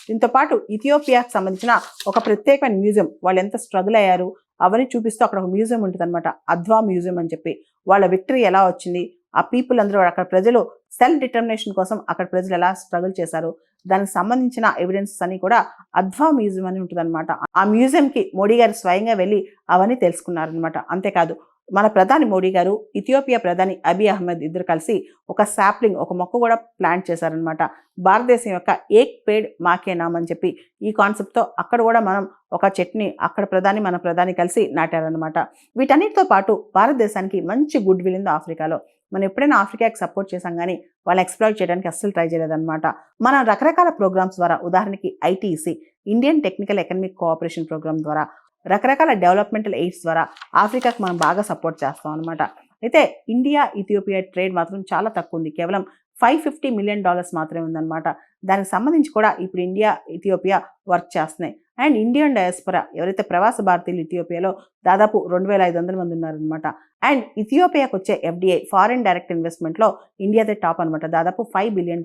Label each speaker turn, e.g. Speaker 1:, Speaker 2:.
Speaker 1: దీంతో పాటు ఇథియోపియాకి సంబంధించిన ఒక ప్రత్యేకమైన మ్యూజియం, వాళ్ళు ఎంత స్ట్రగుల్ అయ్యారు అవన్నీ చూపిస్తూ అక్కడ ఒక మ్యూజియం ఉంటుంది అనమాట, అద్వా మ్యూజియం అని చెప్పి. వాళ్ళ విక్టరీ ఎలా వచ్చింది, ఆ పీపుల్ అందరూ అక్కడ ప్రజలు సెల్ఫ్ డిటర్మినేషన్ కోసం అక్కడ ప్రజలు ఎలా స్ట్రగుల్ చేశారు, దానికి సంబంధించిన ఎవిడెన్సెస్ అన్ని కూడా అద్వా మ్యూజియం అని ఉంటుంది అనమాట. ఆ మ్యూజియంకి మోడీ గారు స్వయంగా వెళ్ళి అవన్నీ తెలుసుకున్నారనమాట. అంతేకాదు మన ప్రధాని మోడీ గారు ఇథియోపియా ప్రధాని అబీ అహ్మద్ ఇద్దరు కలిసి ఒక సాప్లింగ్, ఒక మొక్క కూడా ప్లాంట్ చేశారనమాట. భారతదేశం యొక్క ఏక్ పేడ్ మాకే నామ్ అని చెప్పి ఈ కాన్సెప్ట్తో అక్కడ కూడా మనం ఒక చెట్టుని అక్కడ ప్రధాని మన ప్రధాని కలిసి నాటారనమాట. వీటన్నిటితో పాటు భారతదేశానికి మంచి గుడ్ విల్ ఉంది ఆఫ్రికాలో. మనం ఎప్పుడైనా ఆఫ్రికాకి సపోర్ట్ చేసాం కానీ వాళ్ళు ఎక్స్ప్లాయిట్ చేయడానికి అస్సలు ట్రై చేయలేదన్నమాట. మనం రకరకాల ప్రోగ్రామ్స్ ద్వారా, ఉదాహరణకి ITC, Indian technical economic cooperation programme ద్వారా, రకరకాల డెవలప్మెంటల్ ఎయిడ్స్ ద్వారా ఆఫ్రికాకి మనం బాగా సపోర్ట్ చేస్తాం అనమాట. అయితే ఇండియా ఇథియోపియా ట్రేడ్ మాత్రం చాలా తక్కువ ఉంది, కేవలం $550 మిలియన్ మాత్రమే ఉందన్నమాట. దానికి సంబంధించి కూడా ఇప్పుడు ఇండియా ఇథియోపియా వర్క్ చేస్తున్నాయి. అండ్ ఇండియన్ డయాస్పొరా, ఎవరైతే ప్రవాస భారతీయులు ఇథియోపియాలో దాదాపు 2500 మంది ఉన్నారనమాట. అండ్ ఇథియోపియాకి వచ్చే ఎఫ్డిఐ, ఫారిన్ డైరెక్ట్ ఇన్వెస్ట్మెంట్లో ఇండియాదే టాప్ అనమాట, దాదాపు $5 బిలియన్.